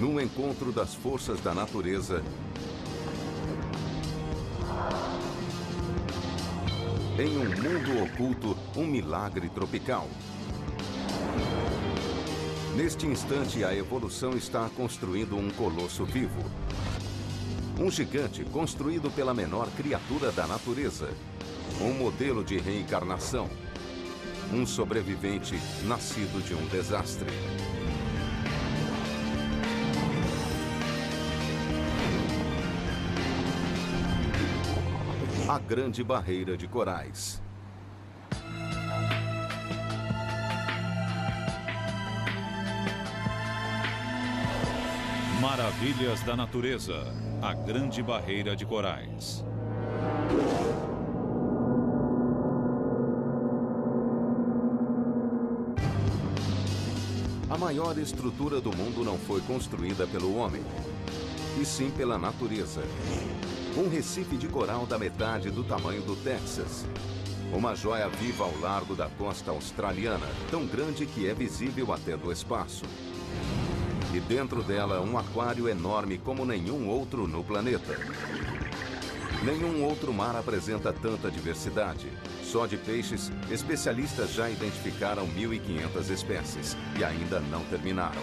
Num encontro das forças da natureza, em um mundo oculto, um milagre tropical. Neste instante, a evolução está construindo um colosso vivo. Um gigante construído pela menor criatura da natureza. Um modelo de reencarnação. Um sobrevivente nascido de um desastre. A Grande Barreira de Corais. Maravilhas da natureza. A Grande Barreira de Corais. A maior estrutura do mundo não foi construída pelo homem, e sim pela natureza. Um recife de coral da metade do tamanho do Texas. Uma joia viva ao largo da costa australiana, tão grande que é visível até do espaço. E dentro dela, um aquário enorme como nenhum outro no planeta. Nenhum outro mar apresenta tanta diversidade. Só de peixes, especialistas já identificaram 1.500 espécies e ainda não terminaram.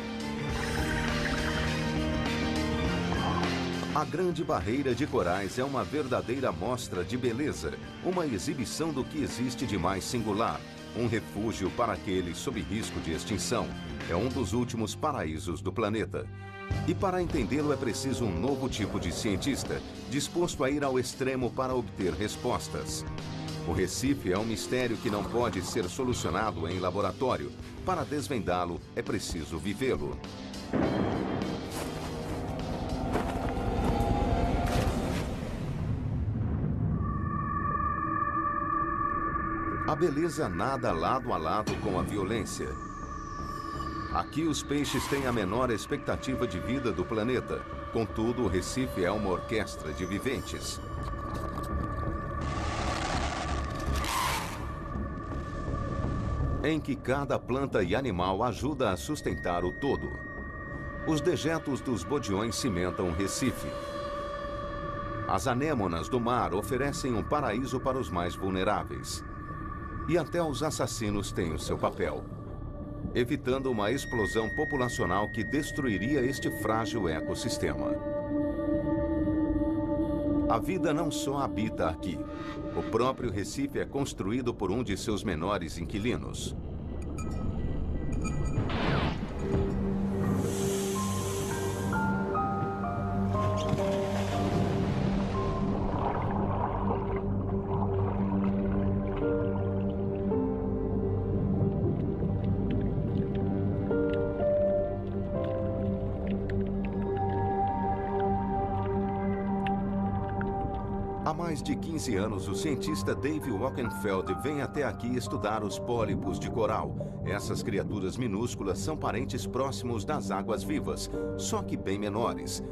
A Grande Barreira de Corais é uma verdadeira mostra de beleza, uma exibição do que existe de mais singular, um refúgio para aqueles sob risco de extinção. É um dos últimos paraísos do planeta. E para entendê-lo é preciso um novo tipo de cientista, disposto a ir ao extremo para obter respostas. O Recife é um mistério que não pode ser solucionado em laboratório. Para desvendá-lo, é preciso vivê-lo. A beleza nada lado a lado com a violência. Aqui os peixes têm a menor expectativa de vida do planeta. Contudo, o Recife é uma orquestra de viventes. Em que cada planta e animal ajuda a sustentar o todo. Os dejetos dos bodiões cimentam o Recife. As anêmonas do mar oferecem um paraíso para os mais vulneráveis. E até os assassinos têm o seu papel, evitando uma explosão populacional que destruiria este frágil ecossistema. A vida não só habita aqui. O próprio Recife é construído por um de seus menores inquilinos. Há mais de 15 anos, o cientista Dave Wockenfeld vem até aqui estudar os pólipos de coral. Essas criaturas minúsculas são parentes próximos das águas vivas, só que bem menores.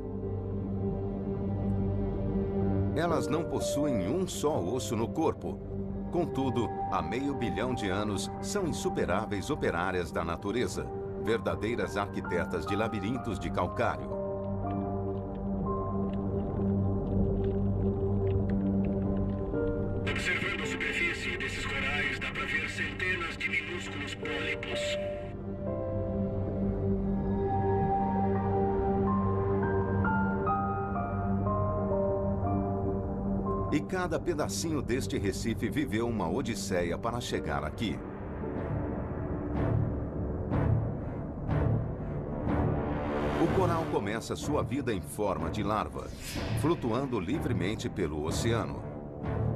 Elas não possuem um só osso no corpo. Contudo, há meio bilhão de anos, são insuperáveis operárias da natureza, verdadeiras arquitetas de labirintos de calcário. Observando a superfície desses corais, dá para ver centenas de minúsculos pólipos. E cada pedacinho deste Recife viveu uma odisseia para chegar aqui. O coral começa sua vida em forma de larva, flutuando livremente pelo oceano.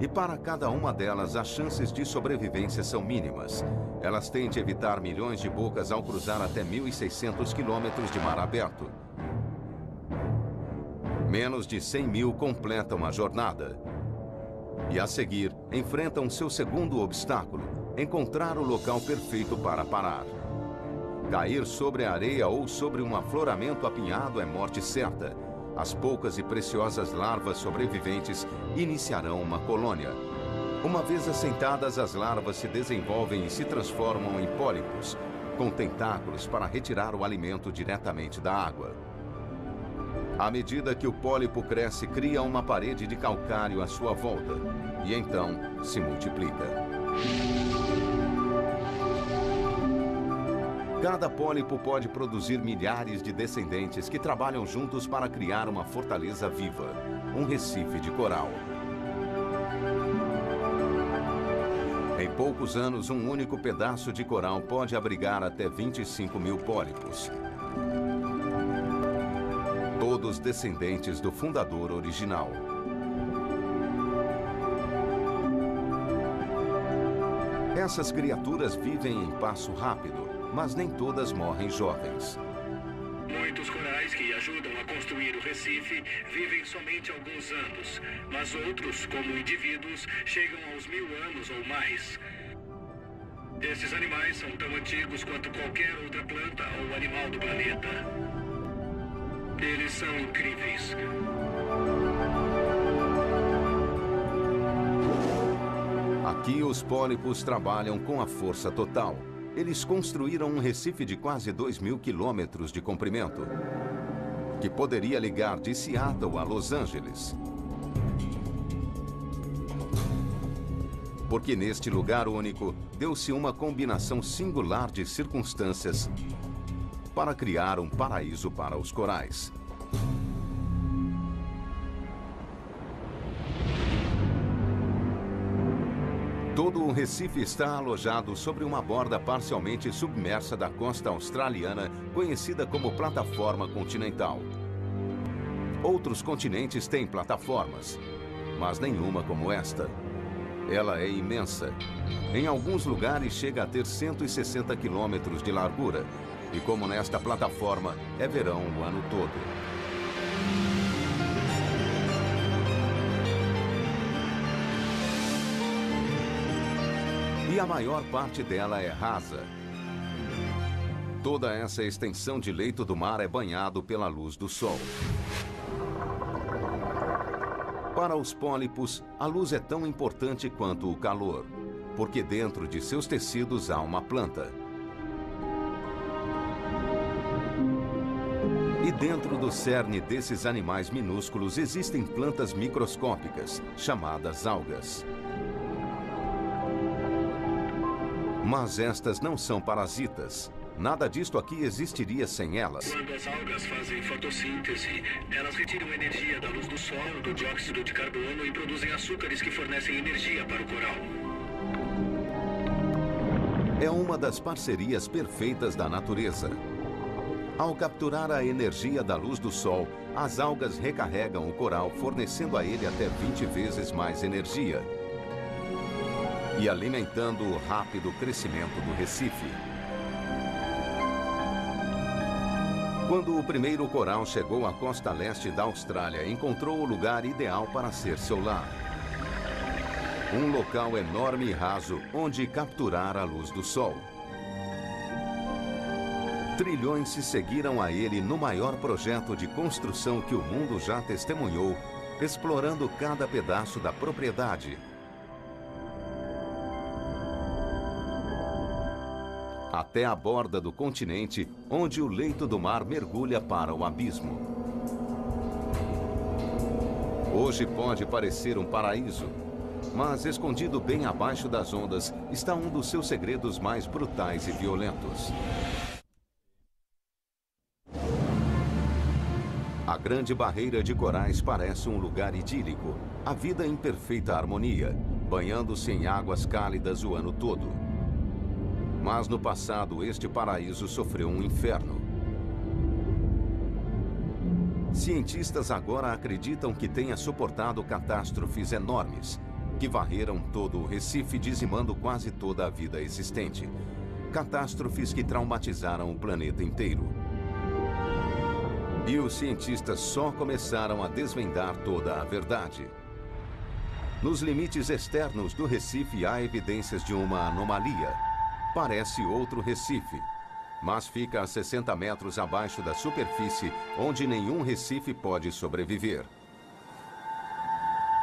E para cada uma delas, as chances de sobrevivência são mínimas. Elas têm de evitar milhões de bocas ao cruzar até 1.600 quilômetros de mar aberto. Menos de 100 mil completam a jornada. E a seguir, enfrentam seu segundo obstáculo, encontrar o local perfeito para parar. Cair sobre a areia ou sobre um afloramento apinhado é morte certa. As poucas e preciosas larvas sobreviventes iniciarão uma colônia. Uma vez assentadas, as larvas se desenvolvem e se transformam em pólipos, com tentáculos para retirar o alimento diretamente da água. À medida que o pólipo cresce, cria uma parede de calcário à sua volta e então se multiplica. Cada pólipo pode produzir milhares de descendentes que trabalham juntos para criar uma fortaleza viva, um recife de coral. Em poucos anos, um único pedaço de coral pode abrigar até 25 mil pólipos. Todos descendentes do fundador original. Essas criaturas vivem em passo rápido, mas nem todas morrem jovens. Muitos corais que ajudam a construir o Recife vivem somente alguns anos, mas outros, como indivíduos, chegam aos 1000 anos ou mais. Esses animais são tão antigos quanto qualquer outra planta ou animal do planeta. Eles são incríveis. Aqui os pólipos trabalham com a força total. Eles construíram um recife de quase 2.000 quilômetros de comprimento, que poderia ligar de Seattle a Los Angeles. Porque neste lugar único, deu-se uma combinação singular de circunstâncias para criar um paraíso para os corais. Todo o Recife está alojado sobre uma borda parcialmente submersa da costa australiana, conhecida como plataforma continental. Outros continentes têm plataformas, mas nenhuma como esta. Ela é imensa. Em alguns lugares chega a ter 160 quilômetros de largura. E como nesta plataforma, é verão o ano todo. E a maior parte dela é rasa. Toda essa extensão de leito do mar é banhado pela luz do sol. Para os pólipos, a luz é tão importante quanto o calor, porque dentro de seus tecidos há uma planta. E dentro do cerne desses animais minúsculos existem plantas microscópicas, chamadas algas. Mas estas não são parasitas. Nada disto aqui existiria sem elas. Quando as algas fazem fotossíntese, elas retiram energia da luz do sol, do dióxido de carbono e produzem açúcares que fornecem energia para o coral. É uma das parcerias perfeitas da natureza. Ao capturar a energia da luz do sol, as algas recarregam o coral, fornecendo a ele até 20 vezes mais energia e alimentando o rápido crescimento do Recife. Quando o primeiro coral chegou à costa leste da Austrália, encontrou o lugar ideal para ser seu lar. Um local enorme e raso, onde capturar a luz do sol. Trilhões se seguiram a ele no maior projeto de construção que o mundo já testemunhou, explorando cada pedaço da propriedade. Até a borda do continente, onde o leito do mar mergulha para o abismo. Hoje pode parecer um paraíso, mas escondido bem abaixo das ondas está um dos seus segredos mais brutais e violentos. A Grande Barreira de Corais parece um lugar idílico, a vida em perfeita harmonia, banhando-se em águas cálidas o ano todo. Mas no passado, este paraíso sofreu um inferno. Cientistas agora acreditam que tenha suportado catástrofes enormes, que varreram todo o Recife, dizimando quase toda a vida existente. Catástrofes que traumatizaram o planeta inteiro. E os cientistas só começaram a desvendar toda a verdade. Nos limites externos do Recife há evidências de uma anomalia. Parece outro Recife, mas fica a 60 metros abaixo da superfície, onde nenhum Recife pode sobreviver.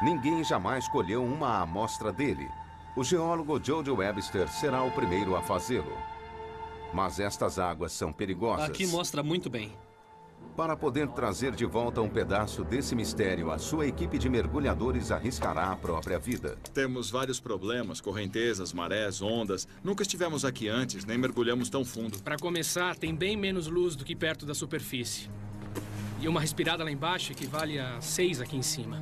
Ninguém jamais colheu uma amostra dele. O geólogo Jody Webster será o primeiro a fazê-lo. Mas estas águas são perigosas. Aqui mostra muito bem. Para poder trazer de volta um pedaço desse mistério, a sua equipe de mergulhadores arriscará a própria vida. Temos vários problemas, correntezas, marés, ondas. Nunca estivemos aqui antes, nem mergulhamos tão fundo. Para começar, tem bem menos luz do que perto da superfície. E uma respirada lá embaixo equivale a 6 aqui em cima.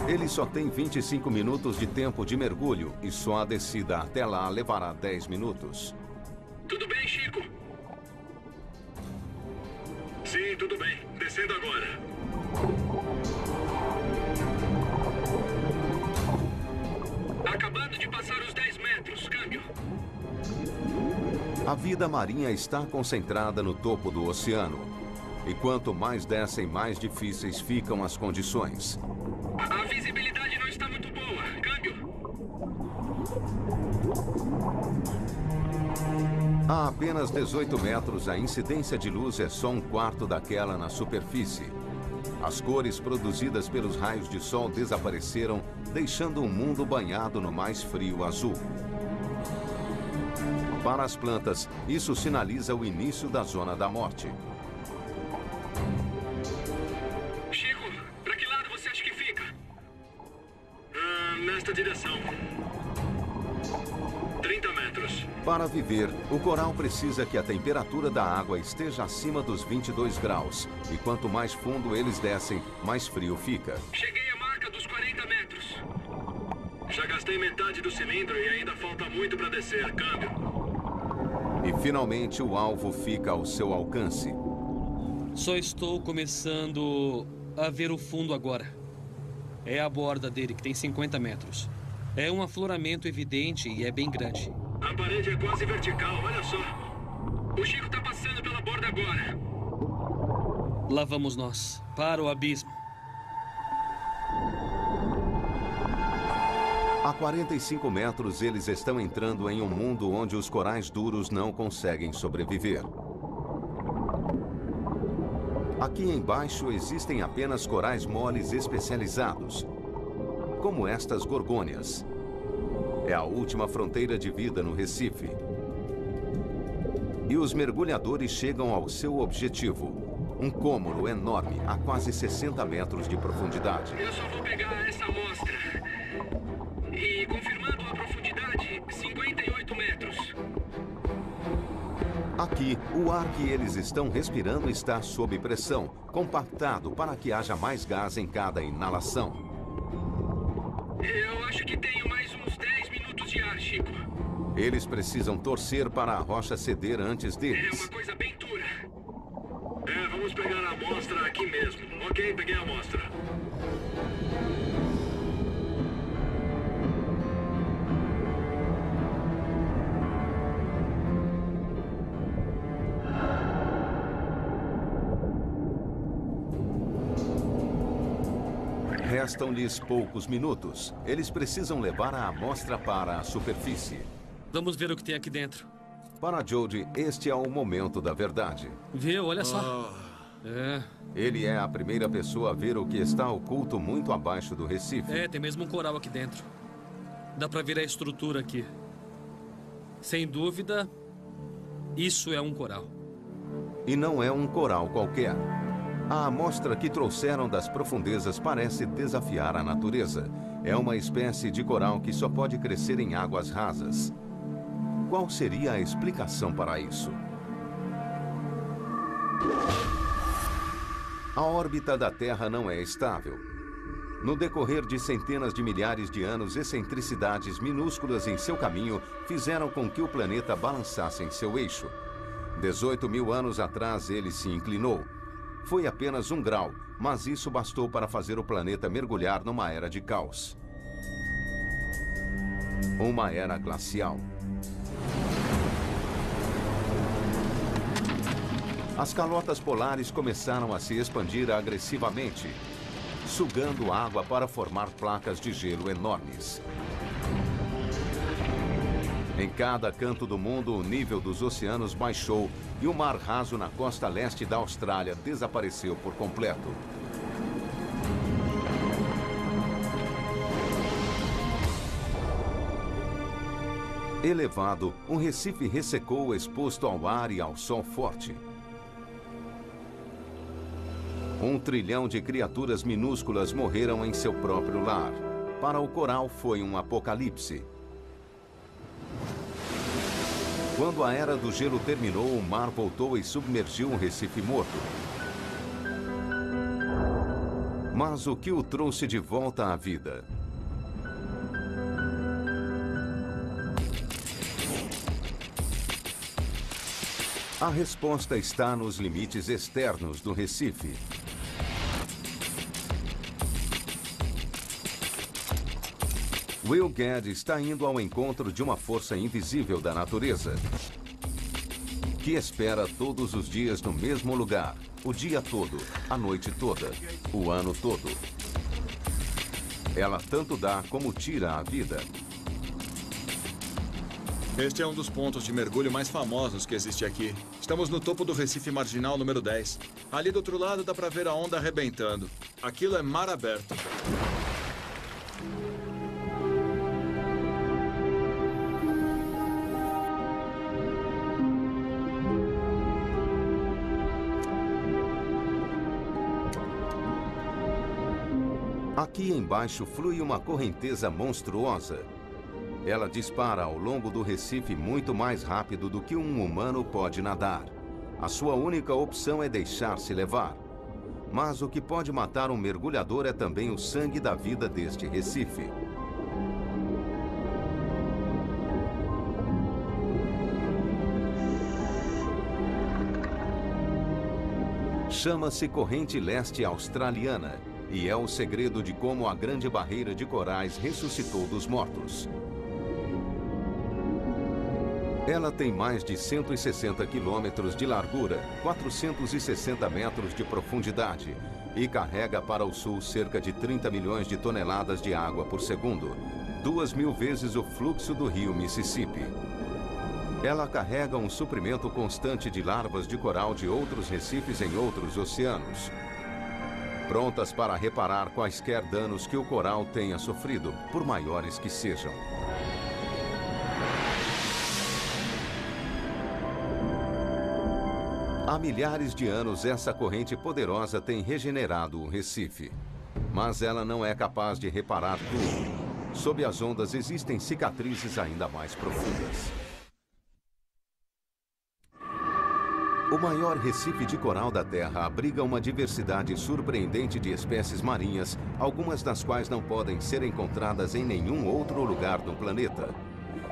Ele só tem 25 minutos de tempo de mergulho e só a descida até lá levará 10 minutos. Tudo bem, Chico? Sim, tudo bem. Descendo agora. Acabando de passar os 10 metros. Câmbio. A vida marinha está concentrada no topo do oceano. E quanto mais descem, mais difíceis ficam as condições. A visibilidade não está muito boa. Câmbio. A apenas 18 metros, a incidência de luz é só um quarto daquela na superfície. As cores produzidas pelos raios de sol desapareceram, deixando um mundo banhado no mais frio azul. Para as plantas, isso sinaliza o início da zona da morte. Chico, para que lado você acha que fica? Nesta direção. 30 metros. Para viver, o coral precisa que a temperatura da água esteja acima dos 22 graus. E quanto mais fundo eles descem, mais frio fica. Cheguei à marca dos 40 metros. Já gastei metade do cilindro e ainda falta muito para descer. Câmbio. E finalmente o alvo fica ao seu alcance. Só estou começando a ver o fundo agora. É a borda dele, que tem 50 metros. É um afloramento evidente e é bem grande. A parede é quase vertical, olha só. O Chico tá passando pela borda agora. Lá vamos nós, para o abismo. A 45 metros, eles estão entrando em um mundo onde os corais duros não conseguem sobreviver. Aqui embaixo existem apenas corais moles especializados, como estas gorgônias. É a última fronteira de vida no Recife. E os mergulhadores chegam ao seu objetivo. Um cômoro enorme, a quase 60 metros de profundidade. Eu só vou pegar essa amostra. E confirmando a profundidade, 58 metros. Aqui, o ar que eles estão respirando está sob pressão, compactado para que haja mais gás em cada inalação. Eu acho que tenho mais uns 10 minutos de ar, Chico. Eles precisam torcer para a rocha ceder antes É deles. uma coisa bem dura. Vamos pegar a amostra aqui mesmo. Ok, peguei a amostra. Restam-lhes poucos minutos. Eles precisam levar a amostra para a superfície. Vamos ver o que tem aqui dentro. Para Jody, este é o momento da verdade. Viu? Olha só. Ele é a primeira pessoa a ver o que está oculto muito abaixo do Recife. Tem mesmo um coral aqui dentro. Dá pra ver a estrutura aqui. Sem dúvida, isso é um coral. E não é um coral qualquer. A amostra que trouxeram das profundezas parece desafiar a natureza. É uma espécie de coral que só pode crescer em águas rasas. Qual seria a explicação para isso? A órbita da Terra não é estável. No decorrer de centenas de milhares de anos, excentricidades minúsculas em seu caminho fizeram com que o planeta balançasse em seu eixo. 18 mil anos atrás, ele se inclinou. Foi apenas 1 grau, mas isso bastou para fazer o planeta mergulhar numa era de caos. Uma era glacial. As calotas polares começaram a se expandir agressivamente, sugando água para formar placas de gelo enormes. Em cada canto do mundo, o nível dos oceanos baixou e o mar raso na costa leste da Austrália desapareceu por completo. Elevado, um recife ressecou exposto ao ar e ao sol forte. 1 trilhão de criaturas minúsculas morreram em seu próprio lar. Para o coral foi um apocalipse. Quando a era do gelo terminou, o mar voltou e submergiu um recife morto. Mas o que o trouxe de volta à vida? A resposta está nos limites externos do recife. Will Gadd está indo ao encontro de uma força invisível da natureza, que espera todos os dias no mesmo lugar, o dia todo, a noite toda, o ano todo. Ela tanto dá como tira a vida. Este é um dos pontos de mergulho mais famosos que existe aqui. Estamos no topo do Recife Marginal número 10. Ali do outro lado dá para ver a onda arrebentando. Aquilo é mar aberto. Aqui embaixo flui uma correnteza monstruosa. Ela dispara ao longo do recife muito mais rápido do que um humano pode nadar. A sua única opção é deixar-se levar. Mas o que pode matar um mergulhador é também o sangue da vida deste recife. Chama-se Corrente Leste Australiana e é o segredo de como a Grande Barreira de Corais ressuscitou dos mortos. Ela tem mais de 160 quilômetros de largura, 460 metros de profundidade e carrega para o sul cerca de 30 milhões de toneladas de água por segundo, 2.000 vezes o fluxo do rio Mississippi. Ela carrega um suprimento constante de larvas de coral de outros recifes em outros oceanos, prontas para reparar quaisquer danos que o coral tenha sofrido, por maiores que sejam. Há milhares de anos, essa corrente poderosa tem regenerado o Recife. Mas ela não é capaz de reparar tudo. Sob as ondas existem cicatrizes ainda mais profundas. O maior recife de coral da Terra abriga uma diversidade surpreendente de espécies marinhas, algumas das quais não podem ser encontradas em nenhum outro lugar do planeta.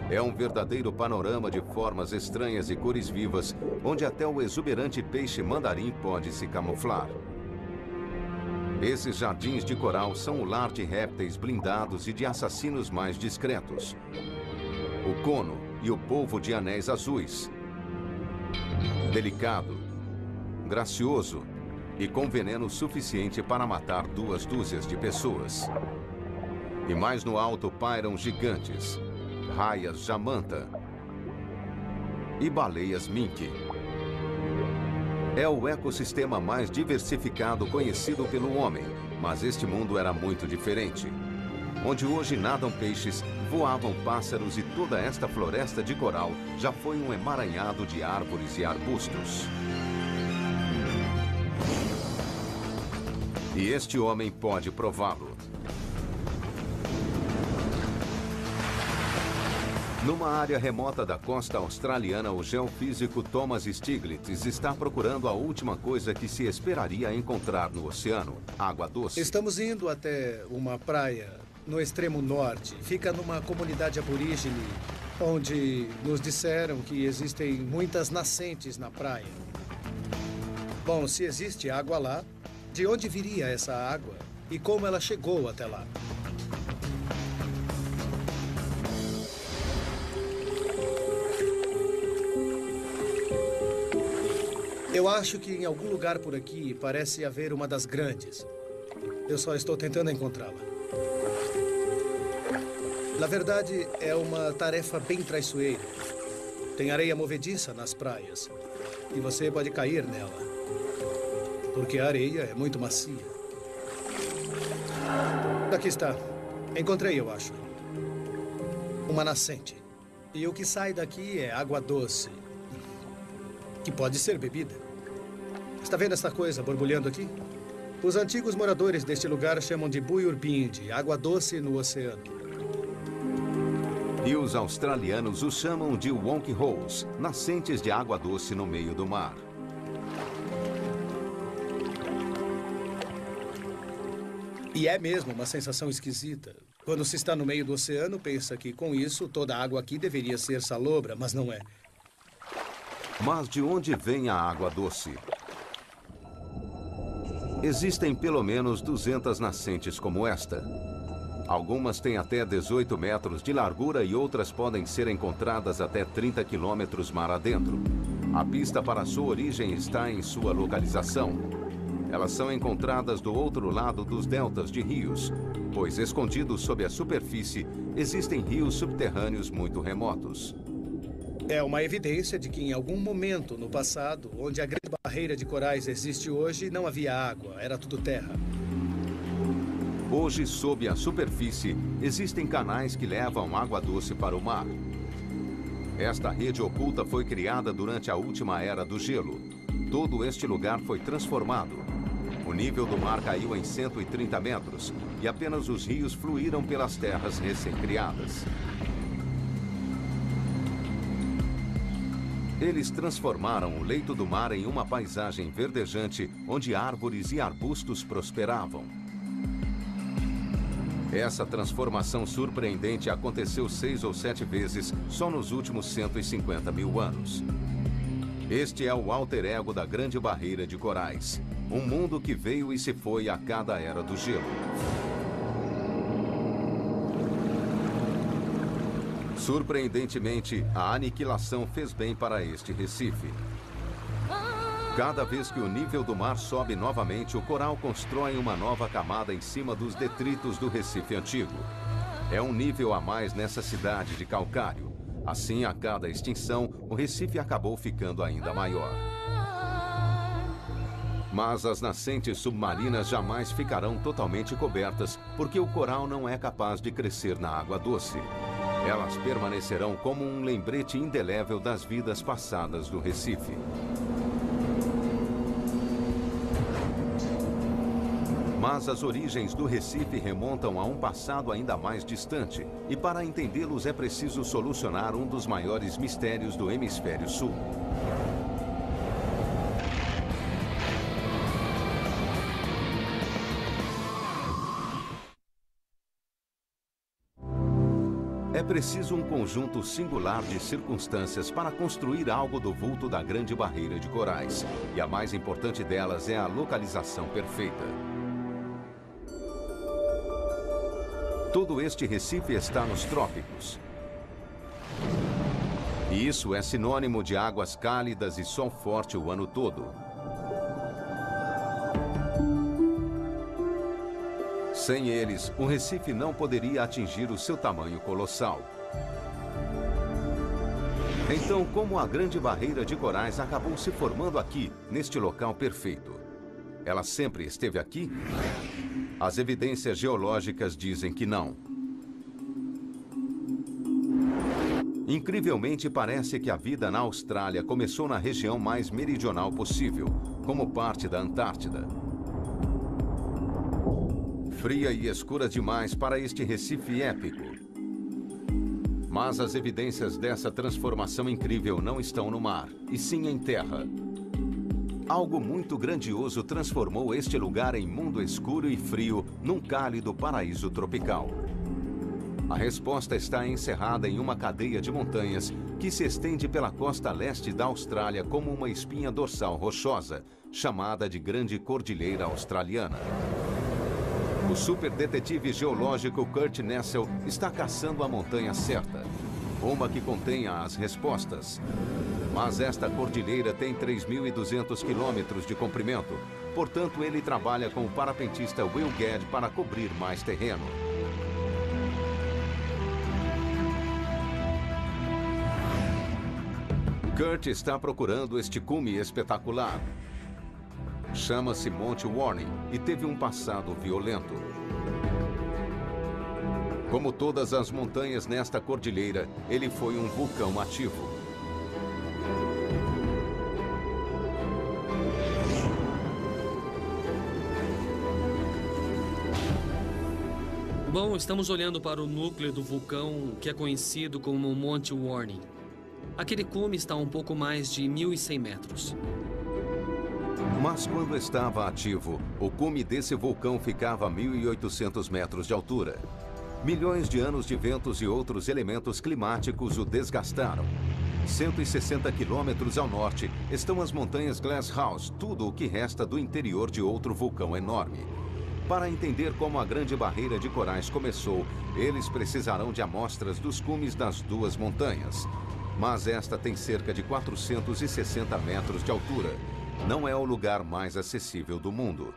É um verdadeiro panorama de formas estranhas e cores vivas, onde até o exuberante peixe mandarim pode se camuflar. Esses jardins de coral são o lar de répteis blindados e de assassinos mais discretos. O cono e o polvo de anéis azuis. Delicado, gracioso e com veneno suficiente para matar 2 dúzias de pessoas. E mais no alto pairam gigantes, raias jamanta e baleias mink. É o ecossistema mais diversificado conhecido pelo homem, mas este mundo era muito diferente. Onde hoje nadam peixes, voavam pássaros e toda esta floresta de coral já foi um emaranhado de árvores e arbustos. E este homem pode prová-lo. Numa área remota da costa australiana, o geofísico Thomas Stiglitz está procurando a última coisa que se esperaria encontrar no oceano: água doce. Estamos indo até uma praia no extremo norte. Fica numa comunidade aborígene, onde nos disseram que existem muitas nascentes na praia. Bom, se existe água lá, de onde viria essa água e como ela chegou até lá? Eu acho que em algum lugar por aqui parece haver uma das grandes. Eu só estou tentando encontrá-la. Na verdade, é uma tarefa bem traiçoeira. Tem areia movediça nas praias e você pode cair nela, porque a areia é muito macia. Aqui está. Encontrei, eu acho. Uma nascente. E o que sai daqui é água doce, que pode ser bebida. Está vendo essa coisa borbulhando aqui? Os antigos moradores deste lugar chamam de Buyurbindi, água doce no oceano. E os australianos os chamam de Wonk Holes, nascentes de água doce no meio do mar. E é mesmo uma sensação esquisita. Quando se está no meio do oceano, pensa que com isso toda a água aqui deveria ser salobra, mas não é. Mas de onde vem a água doce? Existem pelo menos 200 nascentes como esta. Algumas têm até 18 metros de largura e outras podem ser encontradas até 30 quilômetros mar adentro. A pista para sua origem está em sua localização. Elas são encontradas do outro lado dos deltas de rios, pois escondidos sob a superfície existem rios subterrâneos muito remotos. É uma evidência de que em algum momento no passado, onde a grande barreira de corais existe hoje, não havia água, era tudo terra. Hoje, sob a superfície, existem canais que levam água doce para o mar. Esta rede oculta foi criada durante a última era do gelo. Todo este lugar foi transformado. O nível do mar caiu em 130 metros e apenas os rios fluíram pelas terras recém-criadas. Eles transformaram o leito do mar em uma paisagem verdejante onde árvores e arbustos prosperavam. Essa transformação surpreendente aconteceu 6 ou 7 vezes só nos últimos 150 mil anos. Este é o alter ego da Grande Barreira de Corais. Um mundo que veio e se foi a cada era do gelo. Surpreendentemente, a aniquilação fez bem para este recife. Cada vez que o nível do mar sobe novamente, o coral constrói uma nova camada em cima dos detritos do recife antigo. É um nível a mais nessa cidade de calcário. Assim, a cada extinção, o recife acabou ficando ainda maior. Mas as nascentes submarinas jamais ficarão totalmente cobertas, porque o coral não é capaz de crescer na água doce. Elas permanecerão como um lembrete indelével das vidas passadas do Recife. Mas as origens do Recife remontam a um passado ainda mais distante, e para entendê-los é preciso solucionar um dos maiores mistérios do Hemisfério Sul. É preciso um conjunto singular de circunstâncias para construir algo do vulto da Grande Barreira de Corais. E a mais importante delas é a localização perfeita. Todo este recife está nos trópicos. E isso é sinônimo de águas cálidas e sol forte o ano todo. Sem eles, o Recife não poderia atingir o seu tamanho colossal. Então, como a Grande Barreira de Corais acabou se formando aqui, neste local perfeito? Ela sempre esteve aqui? As evidências geológicas dizem que não. Incrivelmente, parece que a vida na Austrália começou na região mais meridional possível, como parte da Antártida. Fria e escura demais para este Recife épico. Mas as evidências dessa transformação incrível não estão no mar, e sim em terra. Algo muito grandioso transformou este lugar em mundo escuro e frio num cálido paraíso tropical. A resposta está encerrada em uma cadeia de montanhas que se estende pela costa leste da Austrália como uma espinha dorsal rochosa, chamada de Grande Cordilheira Australiana. O superdetetive geológico Kurt Nessel está caçando a montanha certa, uma que contenha as respostas. Mas esta cordilheira tem 3.200 quilômetros de comprimento, portanto ele trabalha com o parapentista Will Gadd para cobrir mais terreno. Kurt está procurando este cume espetacular. Chama-se Monte Warning e teve um passado violento. Como todas as montanhas nesta cordilheira, ele foi um vulcão ativo. Bom, estamos olhando para o núcleo do vulcão que é conhecido como Monte Warning. Aquele cume está a um pouco mais de 1.100 metros. Mas quando estava ativo, o cume desse vulcão ficava a 1.800 metros de altura. Milhões de anos de ventos e outros elementos climáticos o desgastaram. 160 quilômetros ao norte estão as montanhas Glasshouse, tudo o que resta do interior de outro vulcão enorme. Para entender como a Grande Barreira de Corais começou, eles precisarão de amostras dos cumes das duas montanhas. Mas esta tem cerca de 460 metros de altura. Não é o lugar mais acessível do mundo.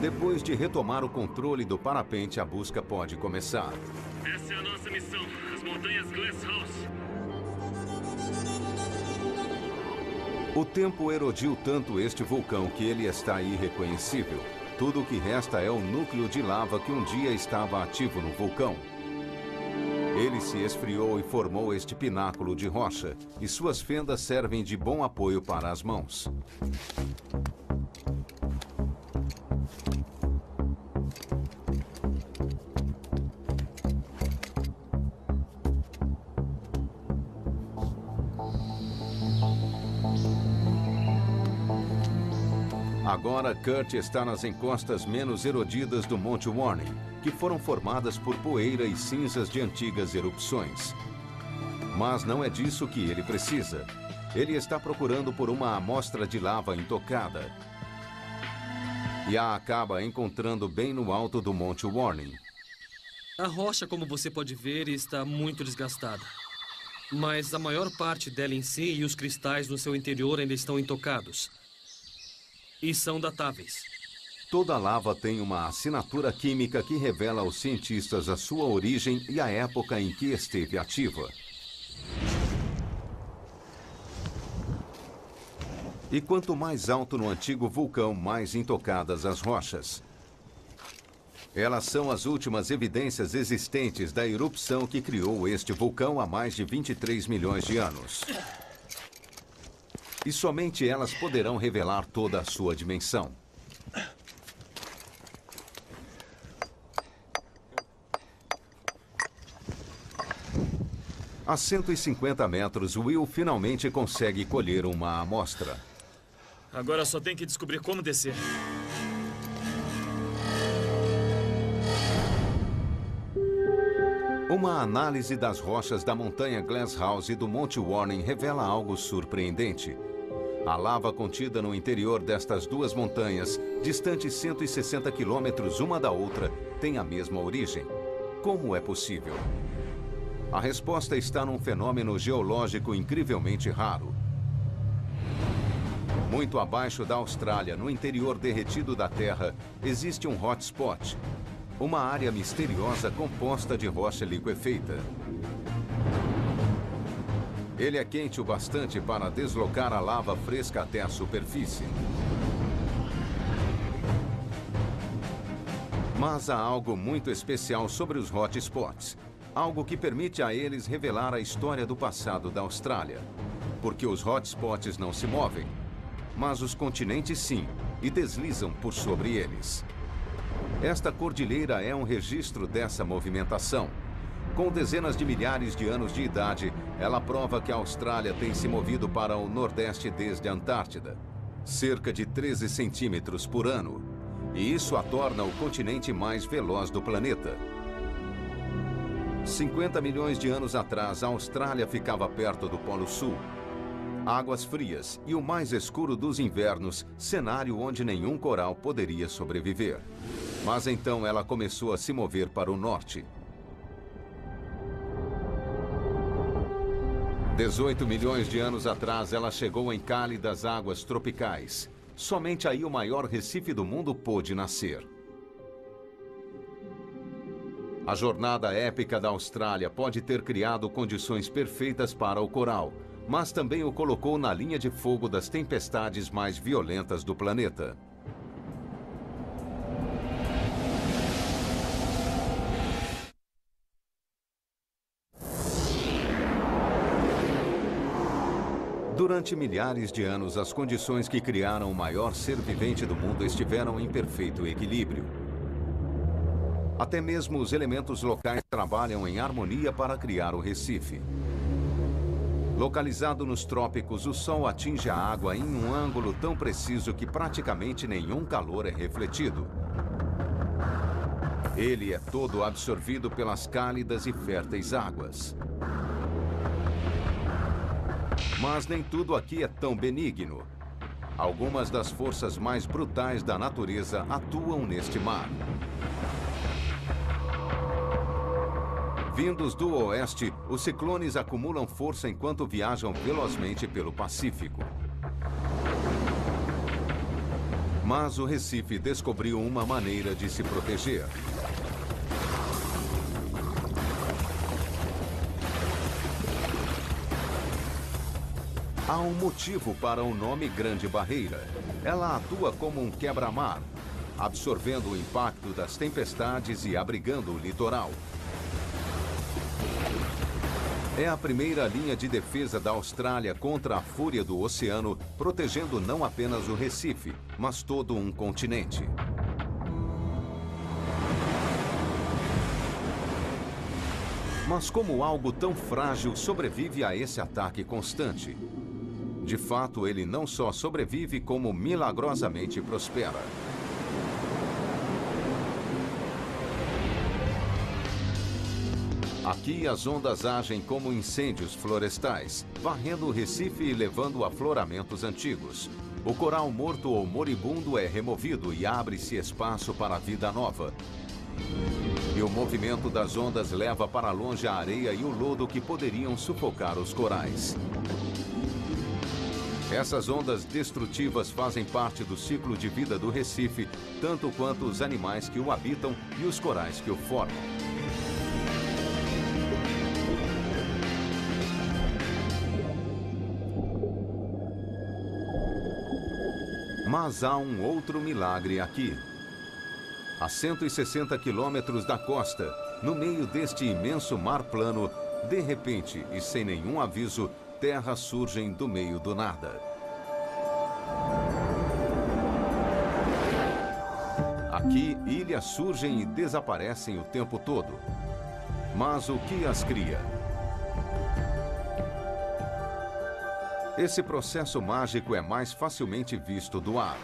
Depois de retomar o controle do parapente, a busca pode começar. Essa é a nossa missão, as montanhas Glasshouse. O tempo erodiu tanto este vulcão que ele está irreconhecível. Tudo o que resta é o núcleo de lava que um dia estava ativo no vulcão. Ele se esfriou e formou este pináculo de rocha, e suas fendas servem de bom apoio para as mãos. Agora, Kurt está nas encostas menos erodidas do Monte Warning, que foram formadas por poeira e cinzas de antigas erupções. Mas não é disso que ele precisa. Ele está procurando por uma amostra de lava intocada. E a acaba encontrando bem no alto do Monte Warning. A rocha, como você pode ver, está muito desgastada. Mas a maior parte dela em si e os cristais no seu interior ainda estão intocados. E são datáveis. Toda lava tem uma assinatura química que revela aos cientistas a sua origem e a época em que esteve ativa. E quanto mais alto no antigo vulcão, mais intocadas as rochas. Elas são as últimas evidências existentes da erupção que criou este vulcão há mais de 23 milhões de anos. E somente elas poderão revelar toda a sua dimensão. A 150 metros, Will finalmente consegue colher uma amostra. Agora só tem que descobrir como descer. Uma análise das rochas da montanha Glasshouse e do Monte Warning revela algo surpreendente. A lava contida no interior destas duas montanhas, distantes 160 quilômetros uma da outra, tem a mesma origem. Como é possível? A resposta está num fenômeno geológico incrivelmente raro. Muito abaixo da Austrália, no interior derretido da Terra, existe um hotspot, uma área misteriosa composta de rocha liquefeita. Ele é quente o bastante para deslocar a lava fresca até a superfície. Mas há algo muito especial sobre os hotspots. Algo que permite a eles revelar a história do passado da Austrália. Porque os hotspots não se movem, mas os continentes sim, e deslizam por sobre eles. Esta cordilheira é um registro dessa movimentação. Com dezenas de milhares de anos de idade, ela prova que a Austrália tem se movido para o Nordeste desde a Antártida. Cerca de 13 centímetros por ano. E isso a torna o continente mais veloz do planeta. 50 milhões de anos atrás, a Austrália ficava perto do Polo Sul. Águas frias e o mais escuro dos invernos, cenário onde nenhum coral poderia sobreviver. Mas então ela começou a se mover para o norte. 18 milhões de anos atrás, ela chegou em cálidas águas tropicais. Somente aí o maior recife do mundo pôde nascer. A jornada épica da Austrália pode ter criado condições perfeitas para o coral, mas também o colocou na linha de fogo das tempestades mais violentas do planeta. Durante milhares de anos, as condições que criaram o maior ser vivente do mundo estiveram em perfeito equilíbrio. Até mesmo os elementos locais trabalham em harmonia para criar o Recife. Localizado nos trópicos, o Sol atinge a água em um ângulo tão preciso que praticamente nenhum calor é refletido. Ele é todo absorvido pelas cálidas e férteis águas. Mas nem tudo aqui é tão benigno. Algumas das forças mais brutais da natureza atuam neste mar. Vindos do oeste, os ciclones acumulam força enquanto viajam velozmente pelo Pacífico. Mas o Recife descobriu uma maneira de se proteger. Há um motivo para o nome Grande Barreira. Ela atua como um quebra-mar, absorvendo o impacto das tempestades e abrigando o litoral. É a primeira linha de defesa da Austrália contra a fúria do oceano, protegendo não apenas o Recife, mas todo um continente. Mas como algo tão frágil sobrevive a esse ataque constante? De fato, ele não só sobrevive, como milagrosamente prospera. Aqui, as ondas agem como incêndios florestais, varrendo o Recife e levando afloramentos antigos. O coral morto ou moribundo é removido e abre-se espaço para a vida nova. E o movimento das ondas leva para longe a areia e o lodo que poderiam sufocar os corais. Essas ondas destrutivas fazem parte do ciclo de vida do Recife, tanto quanto os animais que o habitam e os corais que o formam. Mas há um outro milagre aqui. A 160 quilômetros da costa, no meio deste imenso mar plano, de repente e sem nenhum aviso, terras surgem do meio do nada. Aqui, ilhas surgem e desaparecem o tempo todo. Mas o que as cria? Esse processo mágico é mais facilmente visto do ar.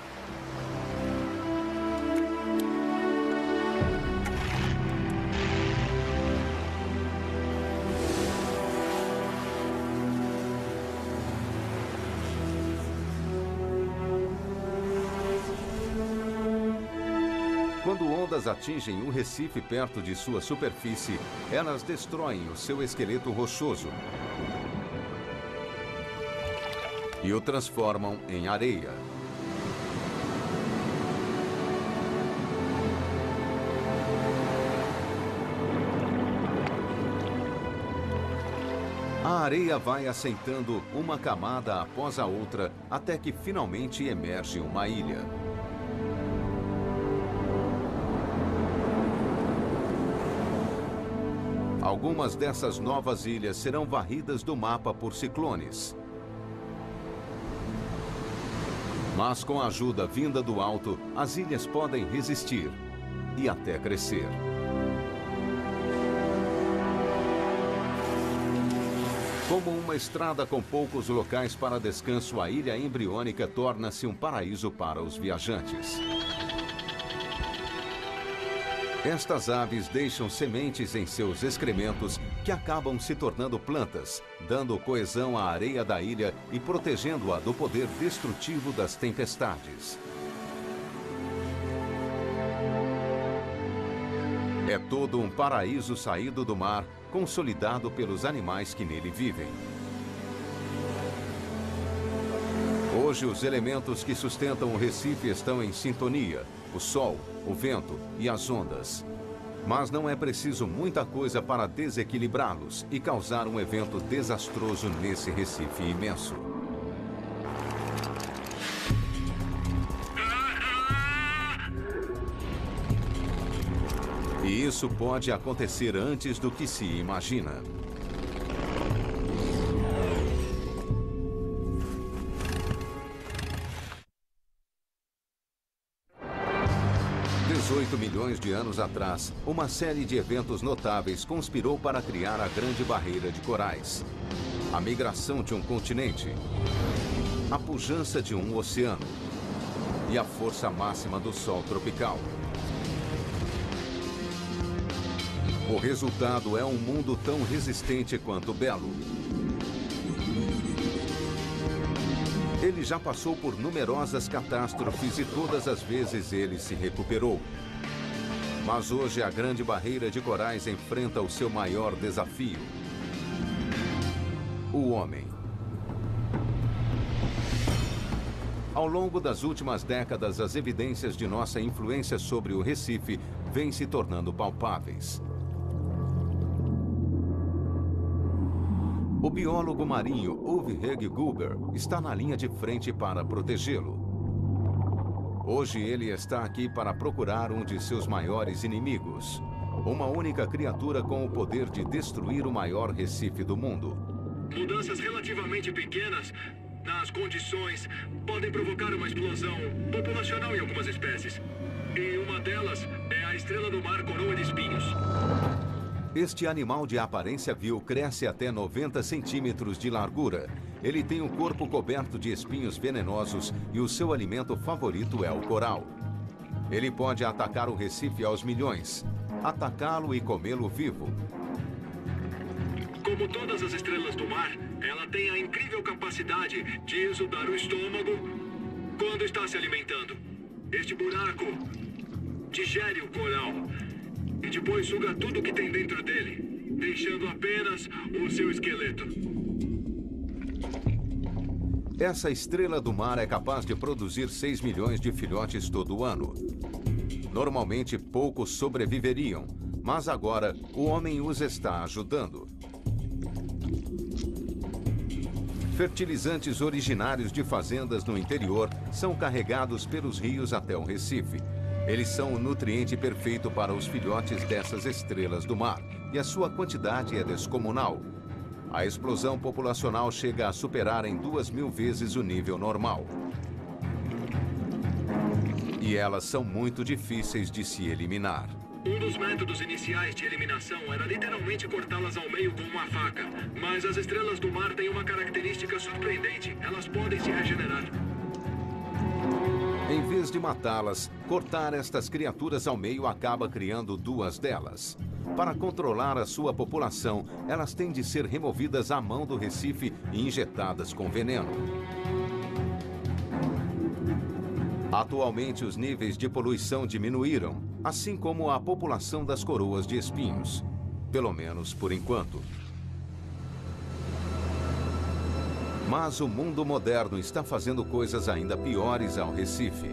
Quando ondas atingem o Recife perto de sua superfície, elas destroem o seu esqueleto rochoso e o transformam em areia. A areia vai assentando uma camada após a outra até que finalmente emerge uma ilha. Algumas dessas novas ilhas serão varridas do mapa por ciclones. Mas com a ajuda vinda do alto, as ilhas podem resistir e até crescer. Como uma estrada com poucos locais para descanso, a ilha embriônica torna-se um paraíso para os viajantes. Estas aves deixam sementes em seus excrementos que acabam se tornando plantas, dando coesão à areia da ilha e protegendo-a do poder destrutivo das tempestades. É todo um paraíso saído do mar, consolidado pelos animais que nele vivem. Hoje, os elementos que sustentam o Recife estão em sintonia: o sol, o vento e as ondas. Mas não é preciso muita coisa para desequilibrá-los e causar um evento desastroso nesse Recife imenso. E isso pode acontecer antes do que se imagina. $18 milhões de anos atrás, uma série de eventos notáveis conspirou para criar a Grande Barreira de Corais. A migração de um continente, a pujança de um oceano e a força máxima do Sol tropical. O resultado é um mundo tão resistente quanto belo. Ele já passou por numerosas catástrofes e todas as vezes ele se recuperou. Mas hoje a Grande Barreira de Corais enfrenta o seu maior desafio: o homem. Ao longo das últimas décadas, as evidências de nossa influência sobre o Recife vêm se tornando palpáveis. O biólogo marinho Uwe Heg Guber está na linha de frente para protegê-lo. Hoje ele está aqui para procurar um de seus maiores inimigos, uma única criatura com o poder de destruir o maior recife do mundo. Mudanças relativamente pequenas nas condições podem provocar uma explosão populacional em algumas espécies. E uma delas é a estrela do mar coroa de espinhos. Este animal de aparência vil cresce até 90 centímetros de largura. Ele tem o corpo coberto de espinhos venenosos e o seu alimento favorito é o coral. Ele pode atacar o Recife aos milhões, atacá-lo e comê-lo vivo. Como todas as estrelas do mar, ela tem a incrível capacidade de exudar o estômago quando está se alimentando. Este buraco digere o coral e depois suga tudo que tem dentro dele, deixando apenas o seu esqueleto. Essa estrela do mar é capaz de produzir 6 milhões de filhotes todo ano. Normalmente, poucos sobreviveriam, mas agora o homem os está ajudando. Fertilizantes originários de fazendas no interior são carregados pelos rios até o Recife. Eles são o nutriente perfeito para os filhotes dessas estrelas do mar, e a sua quantidade é descomunal. A explosão populacional chega a superar em 2.000 vezes o nível normal. E elas são muito difíceis de se eliminar. Um dos métodos iniciais de eliminação era literalmente cortá-las ao meio com uma faca. Mas as estrelas do mar têm uma característica surpreendente: elas podem se regenerar. Em vez de matá-las, cortar estas criaturas ao meio acaba criando duas delas. Para controlar a sua população, elas têm de ser removidas à mão do Recife e injetadas com veneno. Atualmente, os níveis de poluição diminuíram, assim como a população das coroas de espinhos. Pelo menos por enquanto. Mas o mundo moderno está fazendo coisas ainda piores ao Recife.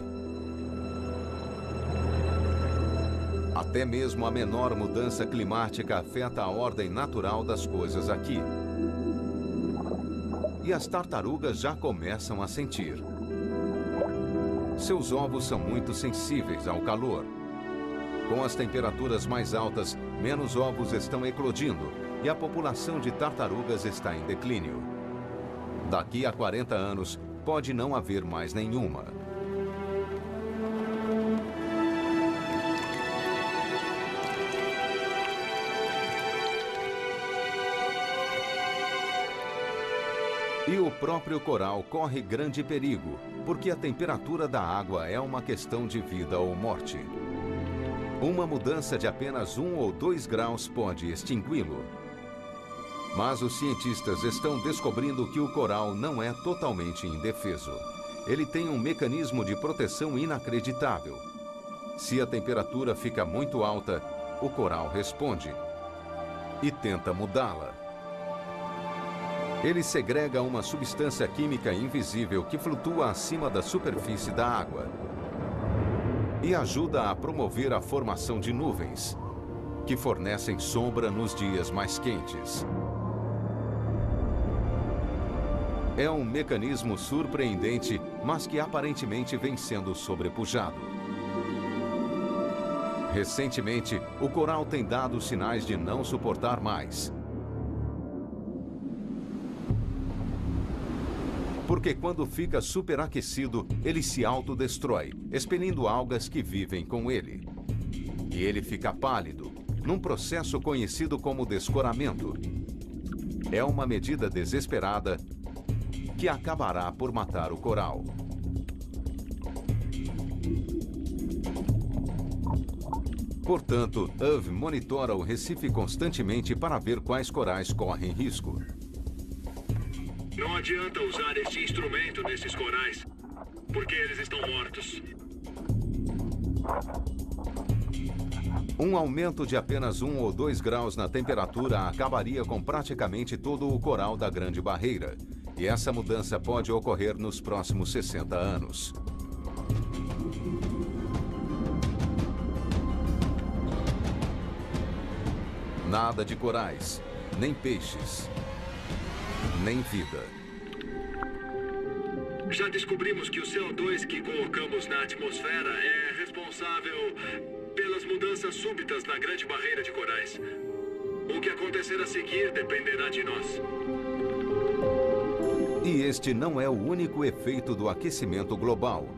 Até mesmo a menor mudança climática afeta a ordem natural das coisas aqui. E as tartarugas já começam a sentir. Seus ovos são muito sensíveis ao calor. Com as temperaturas mais altas, menos ovos estão eclodindo e a população de tartarugas está em declínio. Daqui a 40 anos, pode não haver mais nenhuma. E o próprio coral corre grande perigo, porque a temperatura da água é uma questão de vida ou morte. Uma mudança de apenas 1 ou 2 graus pode extingui-lo. Mas os cientistas estão descobrindo que o coral não é totalmente indefeso. Ele tem um mecanismo de proteção inacreditável. Se a temperatura fica muito alta, o coral responde e tenta mudá-la. Ele segrega uma substância química invisível que flutua acima da superfície da água e ajuda a promover a formação de nuvens, que fornecem sombra nos dias mais quentes. É um mecanismo surpreendente, mas que aparentemente vem sendo sobrepujado. Recentemente, o coral tem dado sinais de não suportar mais. Porque quando fica superaquecido, ele se autodestrói, expelindo algas que vivem com ele. E ele fica pálido, num processo conhecido como descoramento. É uma medida desesperada que acabará por matar o coral. Portanto, UV monitora o Recife constantemente para ver quais corais correm risco. Não adianta usar este instrumento nesses corais, porque eles estão mortos. Um aumento de apenas 1 ou 2 graus na temperatura acabaria com praticamente todo o coral da Grande Barreira. E essa mudança pode ocorrer nos próximos 60 anos. Nada de corais, nem peixes, nem vida. Já descobrimos que o CO2 que colocamos na atmosfera é responsável pelas mudanças súbitas na Grande Barreira de Corais. O que acontecer a seguir dependerá de nós. E este não é o único efeito do aquecimento global.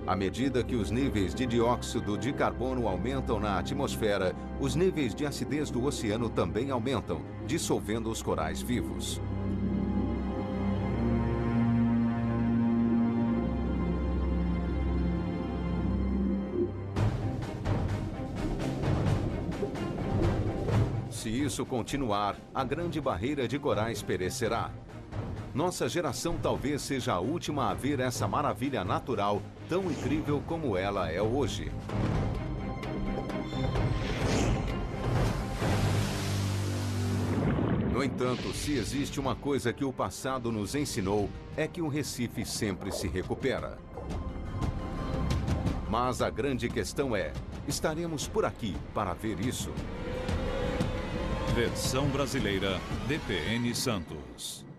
À medida que os níveis de dióxido de carbono aumentam na atmosfera, os níveis de acidez do oceano também aumentam, dissolvendo os corais vivos. Se isso continuar, a Grande Barreira de Corais perecerá. Nossa geração talvez seja a última a ver essa maravilha natural tão incrível como ela é hoje. No entanto, se existe uma coisa que o passado nos ensinou, é que o Recife sempre se recupera. Mas a grande questão é, estaremos por aqui para ver isso? Versão brasileira, DPN Santos.